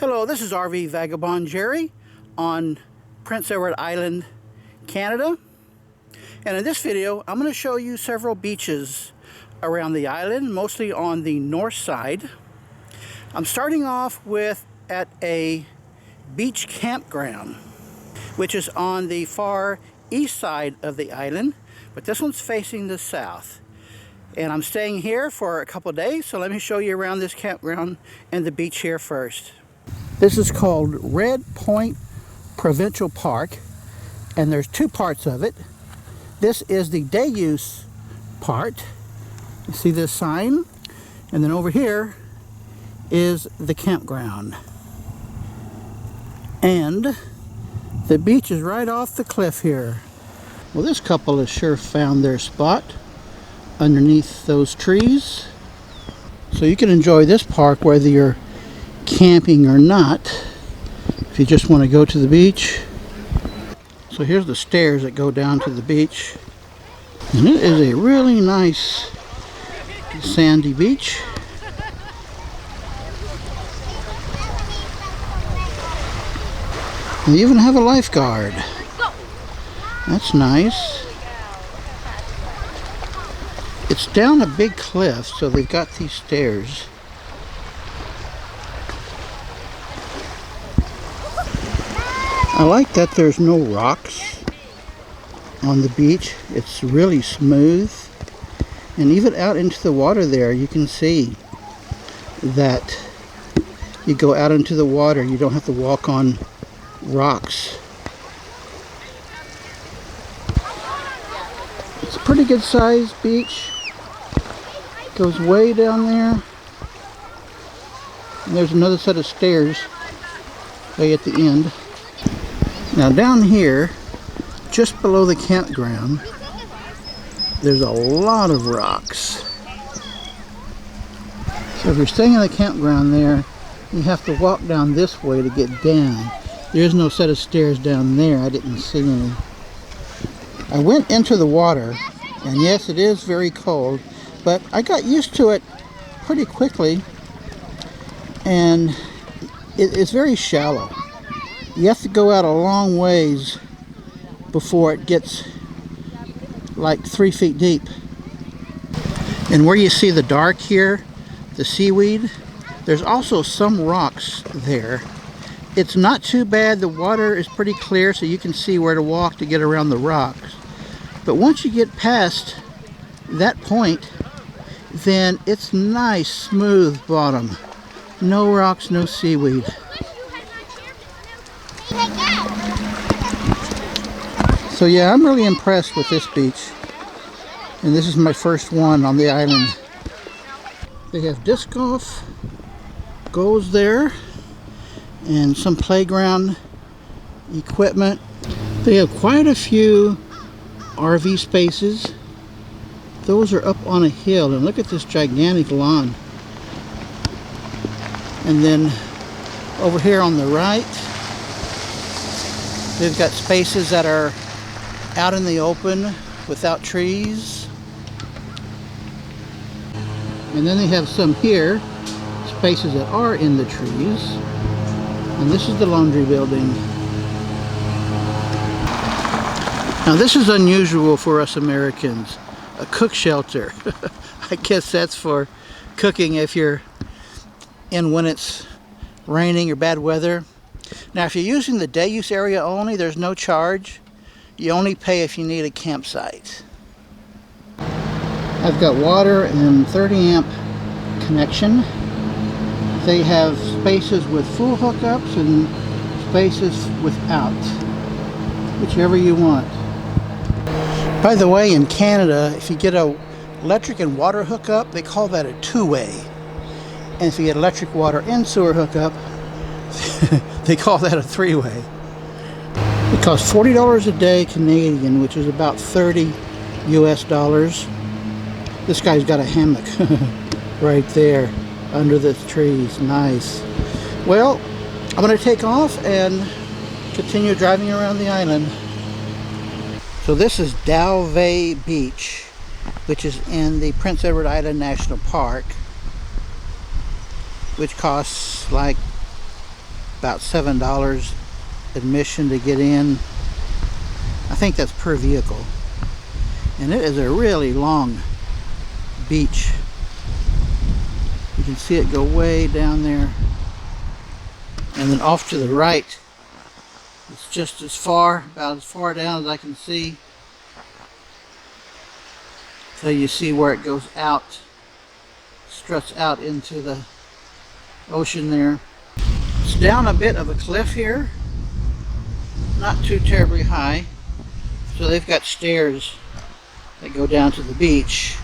Hello, this is RV Vagabond Jerry on Prince Edward Island, Canada. And in this video, I'm going to show you several beaches around the island, mostly on the north side. I'm starting off at a beach campground, which is on the far east side of the island, but this one's facing the south. And I'm staying here for a couple of days, so let me show you around this campground and the beach here first. This is called Red Point Provincial Park, and there's two parts of it. This is the day use part. You see this sign? And then over here is the campground. And the beach is right off the cliff here. Well, this couple has sure found their spot underneath those trees. So you can enjoy this park whether you're camping or not, if you just want to go to the beach. So here's the stairs that go down to the beach, and it is a really nice sandy beach. They even have a lifeguard. That's nice. It's down a big cliff, so they've got these stairs. I like that there's no rocks on the beach. It's really smooth. And even out into the water there, you can see that you go out into the water. You don't have to walk on rocks. It's a pretty good sized beach. Goes way down there. And there's another set of stairs way at the end. Now down here, just below the campground, there's a lot of rocks. So if you're staying in the campground there, you have to walk down this way to get down. There's no set of stairs down there. I didn't see any. I went into the water, and yes, it is very cold, but I got used to it pretty quickly, and it's very shallow. You have to go out a long ways before it gets like 3 feet deep. And where you see the dark here, the seaweed, there's also some rocks there. It's not too bad. The water is pretty clear, so you can see where to walk to get around the rocks. But once you get past that point, then it's nice, smooth bottom. No rocks, no seaweed. So yeah, I'm really impressed with this beach. And this is my first one on the island. They have disc golf goes there, and some playground equipment. They have quite a few RV spaces. Those are up on a hill, and look at this gigantic lawn. And then over here on the right, they've got spaces that are out in the open without trees. And then they have some here, spaces that are in the trees. And this is the laundry building. Now this is unusual for us Americans, a cook shelter. I guess that's for cooking if you're in when it's raining or bad weather. Now if you're using the day use area only, there's no charge. You only pay if you need a campsite. I've got water and 30 amp connection. They have spaces with full hookups and spaces without, whichever you want. By the way, in Canada, if you get a electric and water hookup, they call that a two-way. And if you get electric, water, and sewer hookup, they call that a three-way. It costs $40 a day Canadian, which is about 30 US dollars. This guy's got a hammock right there under the trees. Nice. Well, I'm going to take off and continue driving around the island. So this is Dalvey Beach, which is in the Prince Edward Island National Park, which costs like about $7 admission to get in. I think that's per vehicle. And it is a really long beach. You can see it go way down there. And then off to the right, it's just as far, about as far down as I can see. So you see where it goes out, struts out into the ocean there. It's down a bit of a cliff here, not too terribly high. So they've got stairs that go down to the beach.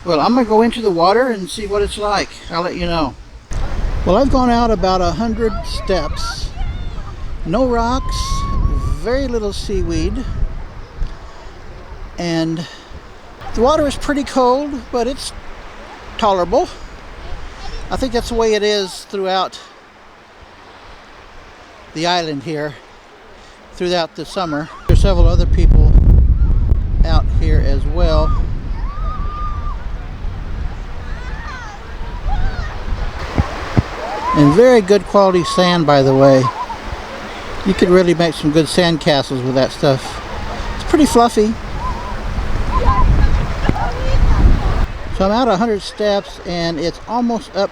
Well, I'm gonna go into the water and see what it's like. I'll let you know. Well, I've gone out about 100 steps. No rocks, very little seaweed, and the water is pretty cold, but it's tolerable. I think that's the way it is throughout the island here, throughout the summer. There's several other people out here as well. And very good quality sand, by the way. You could really make some good sand castles with that stuff. It's pretty fluffy. So I'm out 100 steps and it's almost up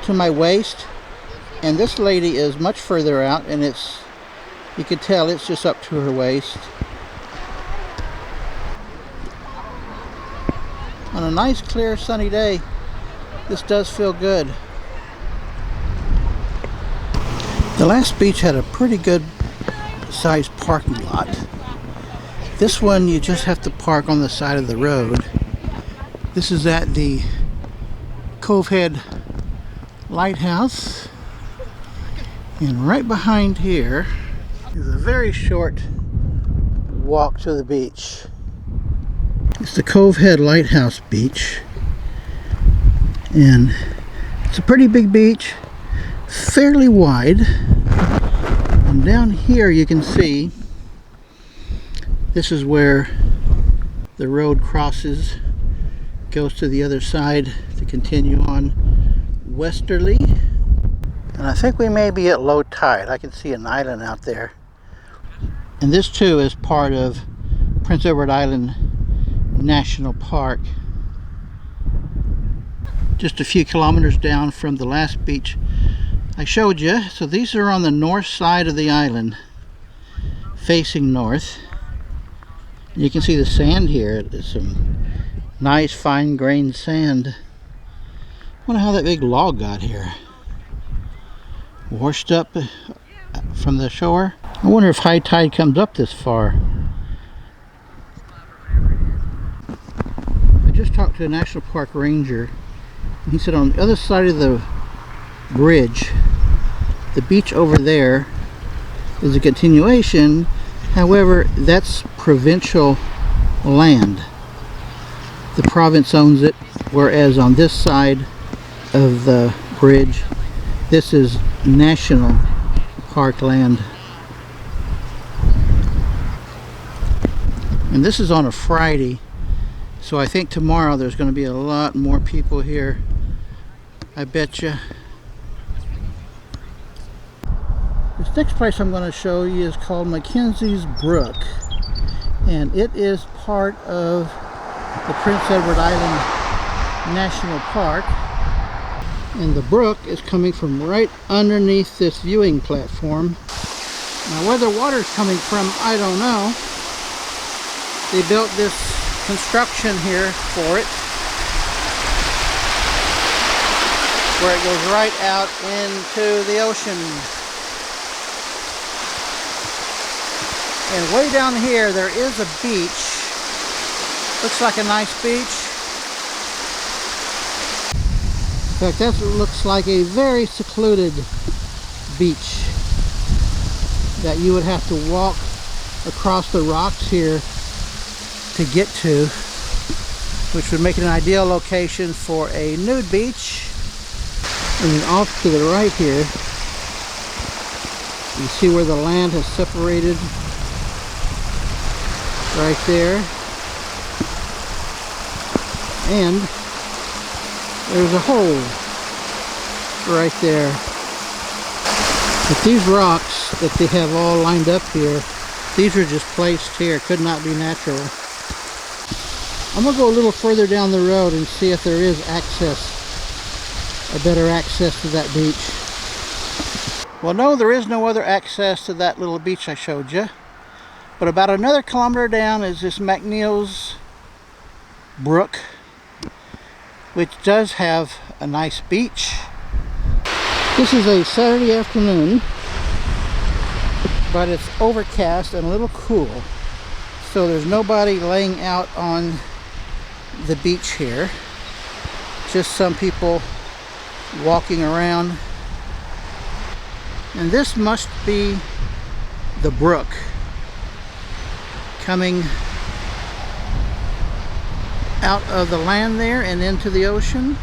to my waist. And this lady is much further out, and you could tell it's just up to her waist. On a nice, clear, sunny day, this does feel good. The last beach had a pretty good sized parking lot. This one you just have to park on the side of the road. This is at the Cove Head Lighthouse. And right behind here is a very short walk to the beach. It's the Cove Head Lighthouse Beach. And it's a pretty big beach, fairly wide. And down here you can see this is where the road crosses, goes to the other side to continue on westerly. And I think we may be at low tide. I can see an island out there. And this too is part of Prince Edward Island National Park. Just a few kilometers down from the last beach I showed you. So these are on the north side of the island, facing north. You can see the sand here. There's some nice fine grained sand. I wonder how that big log got here. Washed up from the shore. I wonder if high tide comes up this far. I just talked to a national park ranger. He said on the other side of the bridge, the beach over there is a continuation. However, that's provincial land. The province owns it, whereas on this side of the bridge, this is national park land. And this is on a Friday, so I think tomorrow there's going to be a lot more people here. I bet you. This next place I'm going to show you is called Mackenzie's Brook, and it is part of the Prince Edward Island National Park. And the brook is coming from right underneath this viewing platform. Now where the water's coming from, I don't know. They built this construction here for it, where it goes right out into the ocean. And way down here there is a beach. Looks like a nice beach. In fact, that looks like a very secluded beach that you would have to walk across the rocks here to get to, which would make it an ideal location for a nude beach. And then off to the right here, you see where the land has separated right there. And there's a hole right there. But these rocks that they have all lined up here, these are just placed here, could not be natural. I'm going to go a little further down the road and see if there is access, a better access to that beach. Well, no, there is no other access to that little beach I showed you. But about another kilometer down is this McNeil's Brook, which does have a nice beach. This is a Saturday afternoon, but it's overcast and a little cool. So there's nobody laying out on the beach here. Just some people walking around. And this must be the brook coming out of the land there and into the ocean.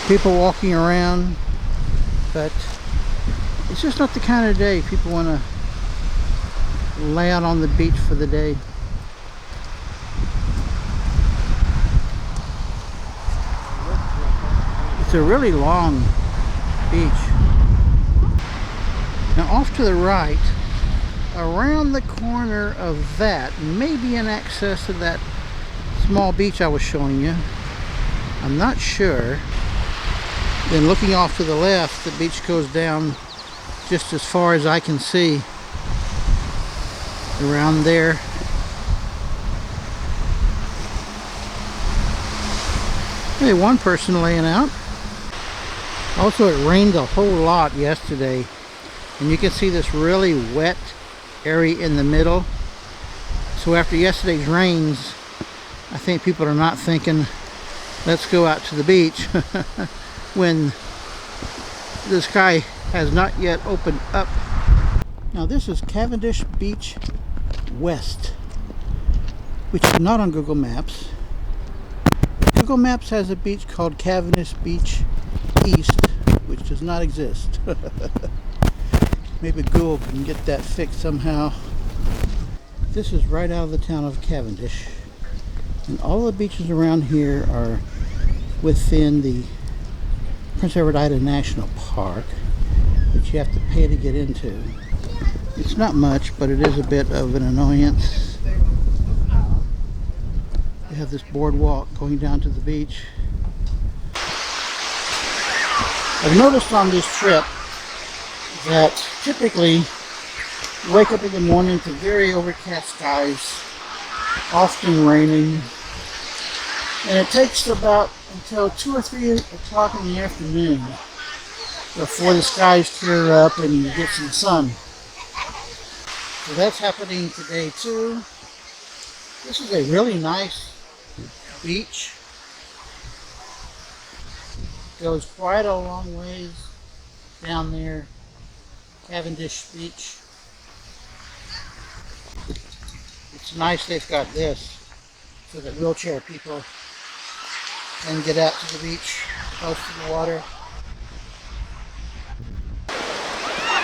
People walking around, but it's just not the kind of day people want to lay out on the beach for the day. It's a really long beach. Now off to the right, around the corner of that, may be an access to that small beach I was showing you. I'm not sure. Then looking off to the left, the beach goes down just as far as I can see. Around there. Hey, one person laying out. Also, it rained a whole lot yesterday, and you can see this really wet area in the middle. So after yesterday's rains, I think people are not thinking, let's go out to the beach when the sky has not yet opened up. Now this is Cavendish Beach West, which is not on Google Maps. Google Maps has a beach called Cavendish Beach East, which does not exist. Maybe Google can get that fixed somehow. This is right out of the town of Cavendish, and all the beaches around here are within the Prince Edward Island National Park, which you have to pay to get into. It's not much, but it is a bit of an annoyance. We have this boardwalk going down to the beach. I've noticed on this trip that typically you wake up in the morning to very overcast skies, often raining, and it takes about until 2 or 3 o'clock in the afternoon before the skies clear up and you get some sun. So that's happening today too. This is a really nice beach. Goes quite a long ways down there, Cavendish Beach. It's nice they've got this so that wheelchair people can get out to the beach, close to the water.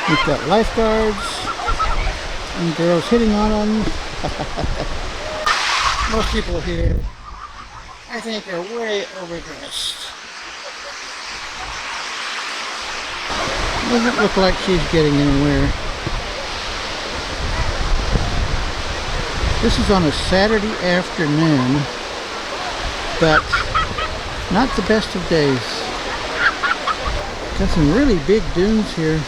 We've got lifeguards and girls hitting on them. Most people here, I think, are way overdressed. Doesn't look like she's getting anywhere. This is on a Saturday afternoon, but not the best of days. Got some really big dunes here.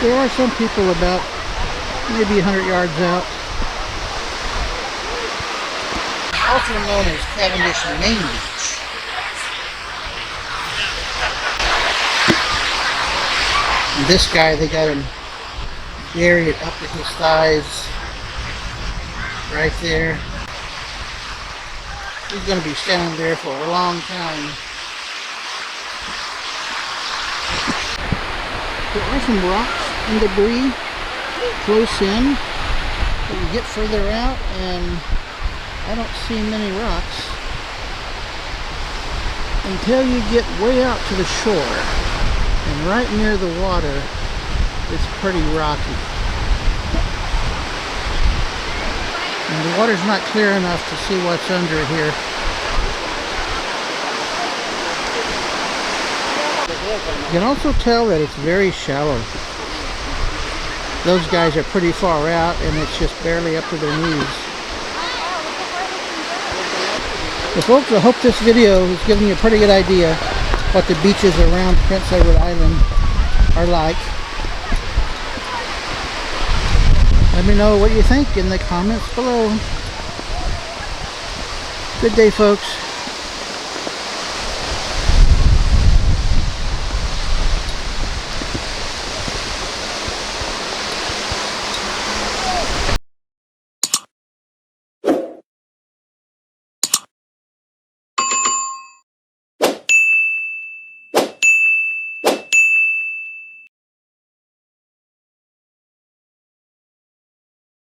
There are some people about maybe 100 yards out. Also known as Cavendish Main Beach. And this guy, they got him buried up to his thighs right there. He's going to be standing there for a long time. There are some rocks and debris close in, but you get further out and I don't see many rocks until you get way out to the shore, and right near the water it's pretty rocky and the water's not clear enough to see what's under here. You can also tell that it's very shallow. Those guys are pretty far out and it's just barely up to their knees. So folks, I hope this video has given you a pretty good idea what the beaches around Prince Edward Island are like. Let me know what you think in the comments below. Good day, folks.